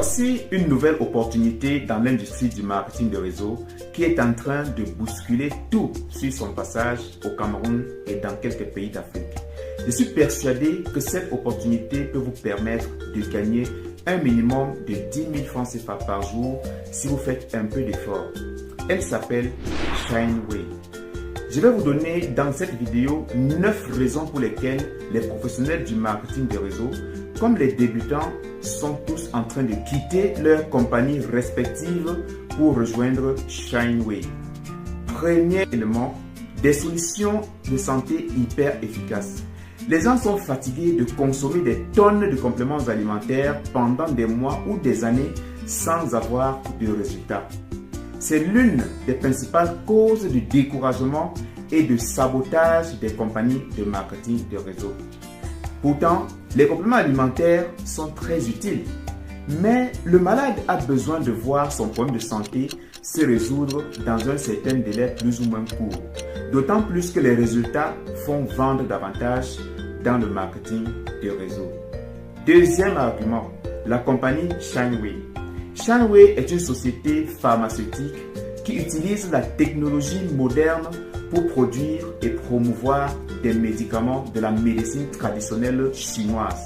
Voici une nouvelle opportunité dans l'industrie du marketing de réseau qui est en train de bousculer tout sur son passage au Cameroun et dans quelques pays d'Afrique. Je suis persuadé que cette opportunité peut vous permettre de gagner un minimum de 10 000 francs CFA par jour si vous faites un peu d'effort. Elle s'appelle Shineway. Je vais vous donner dans cette vidéo 9 raisons pour lesquelles les professionnels du marketing de réseau, comme les débutants, sont tous en train de quitter leurs compagnies respectives pour rejoindre Shineway. Premier élément, des solutions de santé hyper efficaces. Les gens sont fatigués de consommer des tonnes de compléments alimentaires pendant des mois ou des années sans avoir de résultats. C'est l'une des principales causes du découragement et de sabotage des compagnies de marketing de réseau. Pourtant, les compléments alimentaires sont très utiles, mais le malade a besoin de voir son problème de santé se résoudre dans un certain délai plus ou moins court, d'autant plus que les résultats font vendre davantage dans le marketing de réseau. Deuxième argument, la compagnie Shineway. Shineway est une société pharmaceutique qui utilise la technologie moderne pour produire et promouvoir des médicaments de la médecine traditionnelle chinoise.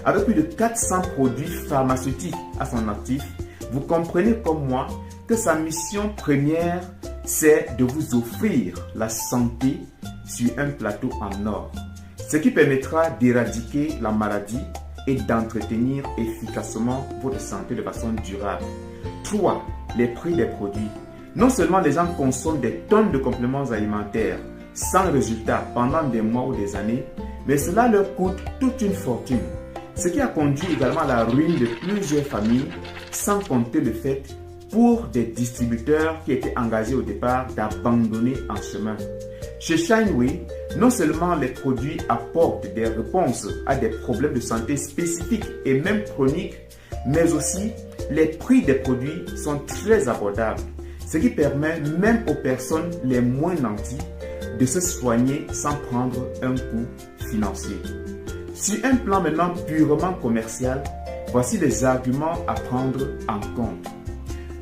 Avec plus de 400 produits pharmaceutiques à son actif, vous comprenez comme moi que sa mission première, c'est de vous offrir la santé sur un plateau en or, ce qui permettra d'éradiquer la maladie et d'entretenir efficacement votre santé de façon durable. 3. Les prix des produits. Non seulement les gens consomment des tonnes de compléments alimentaires sans résultat pendant des mois ou des années, mais cela leur coûte toute une fortune, ce qui a conduit également à la ruine de plusieurs familles, sans compter le fait pour des distributeurs qui étaient engagés au départ d'abandonner en chemin. Chez Shineway, non seulement les produits apportent des réponses à des problèmes de santé spécifiques et même chroniques, mais aussi les prix des produits sont très abordables, ce qui permet même aux personnes les moins nanties de se soigner sans prendre un coût financier. Sur un plan maintenant purement commercial, voici les arguments à prendre en compte.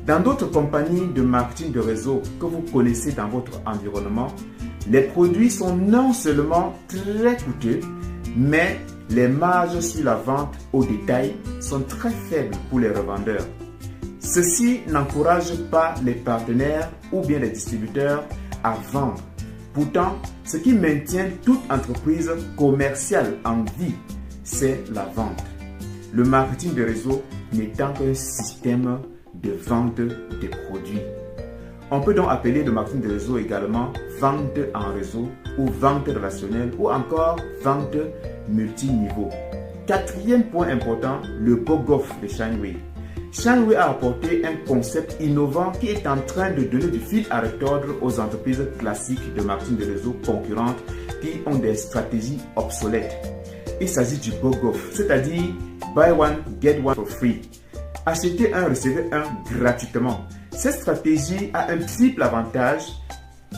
Dans d'autres compagnies de marketing de réseau que vous connaissez dans votre environnement, les produits sont non seulement très coûteux, mais les marges sur la vente au détail sont très faibles pour les revendeurs. Ceci n'encourage pas les partenaires ou bien les distributeurs à vendre. Pourtant, ce qui maintient toute entreprise commerciale en vie, c'est la vente. Le marketing de réseau n'étant qu'un système de vente de produits. On peut donc appeler le marketing de réseau également vente en réseau ou vente relationnelle ou encore vente multiniveau. Quatrième point important, le BOGOF de Shineway. Shineway a apporté un concept innovant qui est en train de donner du fil à retordre aux entreprises classiques de marketing de réseau concurrentes qui ont des stratégies obsolètes. Il s'agit du BOGOF, c'est-à-dire Buy One, Get One for Free. Achetez un, recevez un gratuitement. Cette stratégie a un triple avantage: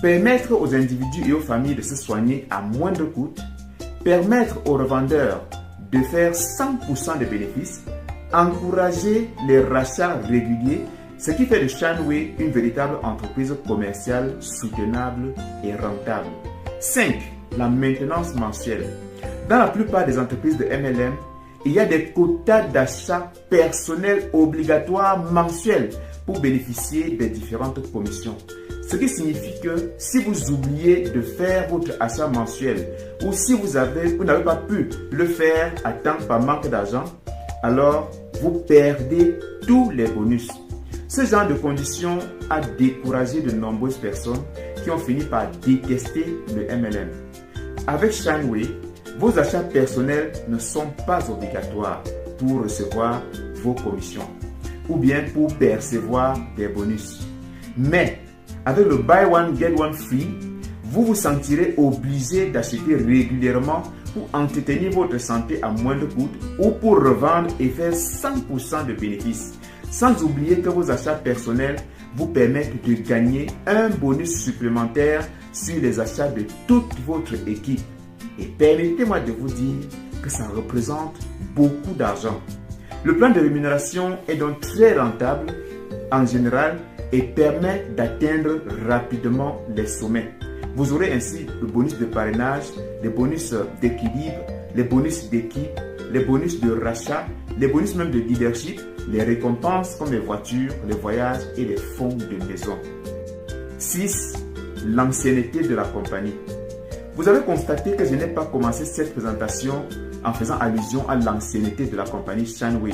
permettre aux individus et aux familles de se soigner à moindre coût, permettre aux revendeurs de faire 100% de bénéfices, encourager les rachats réguliers, ce qui fait de Shineway une véritable entreprise commerciale soutenable et rentable. 5. La maintenance mensuelle. Dans la plupart des entreprises de MLM, il y a des quotas d'achat personnels obligatoires mensuels pour bénéficier des différentes commissions. Ce qui signifie que si vous oubliez de faire votre achat mensuel ou si vous n'avez pas pu le faire à temps par manque d'argent, alors vous perdez tous les bonus. Ce genre de conditions a découragé de nombreuses personnes qui ont fini par détester le MLM. Avec Shineway, vos achats personnels ne sont pas obligatoires pour recevoir vos commissions ou bien pour percevoir des bonus. Mais avec le Buy One, Get One Free, vous vous sentirez obligé d'acheter régulièrement pour entretenir votre santé à moindre coût ou pour revendre et faire 100% de bénéfices. Sans oublier que vos achats personnels vous permettent de gagner un bonus supplémentaire sur les achats de toute votre équipe. Et permettez-moi de vous dire que ça représente beaucoup d'argent. Le plan de rémunération est donc très rentable en général et permet d'atteindre rapidement les sommets. Vous aurez ainsi le bonus de parrainage, les bonus d'équilibre, les bonus d'équipe, les bonus de rachat, les bonus même de leadership, les récompenses comme les voitures, les voyages et les fonds de maison. 6. L'ancienneté de la compagnie. Vous avez constaté que je n'ai pas commencé cette présentation en faisant allusion à l'ancienneté de la compagnie Shineway,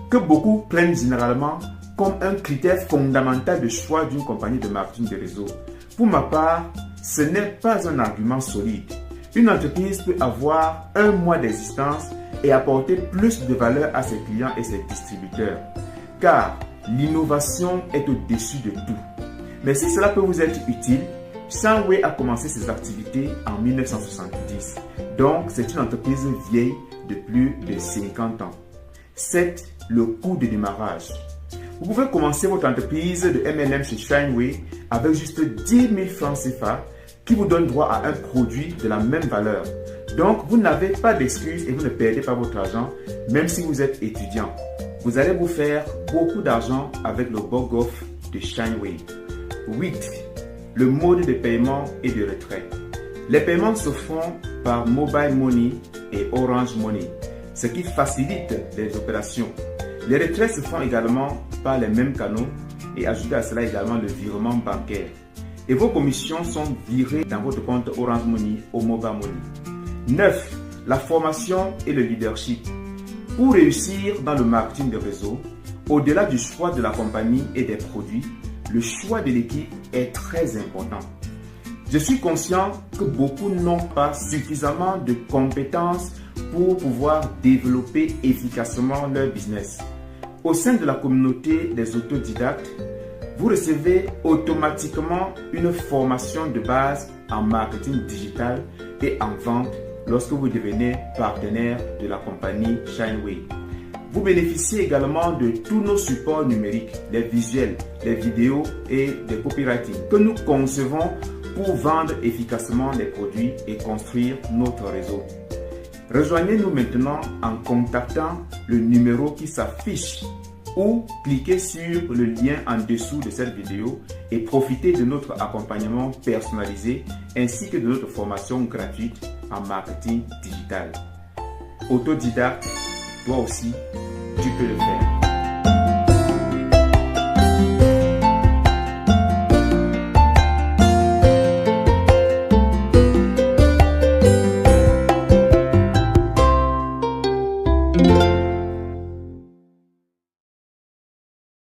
que beaucoup prennent généralement comme un critère fondamental de choix d'une compagnie de marketing de réseau. Pour ma part, ce n'est pas un argument solide. Une entreprise peut avoir 1 mois d'existence et apporter plus de valeur à ses clients et ses distributeurs, car l'innovation est au-dessus de tout. Mais si cela peut vous être utile, Shineway a commencé ses activités en 1970, donc c'est une entreprise vieille de plus de 50 ans. 7. Le coût de démarrage. Vous pouvez commencer votre entreprise de MLM chez Shineway avec juste 10 000 francs CFA qui vous donne droit à un produit de la même valeur. Donc, vous n'avez pas d'excuses et vous ne perdez pas votre argent, même si vous êtes étudiant. Vous allez vous faire beaucoup d'argent avec le Bogoff de Shineway. 8. Le mode de paiement et de retrait. Les paiements se font par Mobile Money et Orange Money, ce qui facilite les opérations. Les retraits se font également par les mêmes canaux et ajoutez à cela également le virement bancaire. Et vos commissions sont virées dans votre compte Orange Money ou Mobile Money. 9. La formation et le leadership. Pour réussir dans le marketing de réseau, au-delà du choix de la compagnie et des produits, le choix de l'équipe est très important. Je suis conscient que beaucoup n'ont pas suffisamment de compétences pour pouvoir développer efficacement leur business. Au sein de la communauté des autodidactes, vous recevez automatiquement une formation de base en marketing digital et en vente lorsque vous devenez partenaire de la compagnie Shineway. Vous bénéficiez également de tous nos supports numériques, les visuels, les vidéos et des copywriting que nous concevons pour vendre efficacement les produits et construire notre réseau. Rejoignez-nous maintenant en contactant le numéro qui s'affiche ou cliquez sur le lien en dessous de cette vidéo et profitez de notre accompagnement personnalisé ainsi que de notre formation gratuite en marketing digital. Autodidacte, toi aussi, tu peux le faire.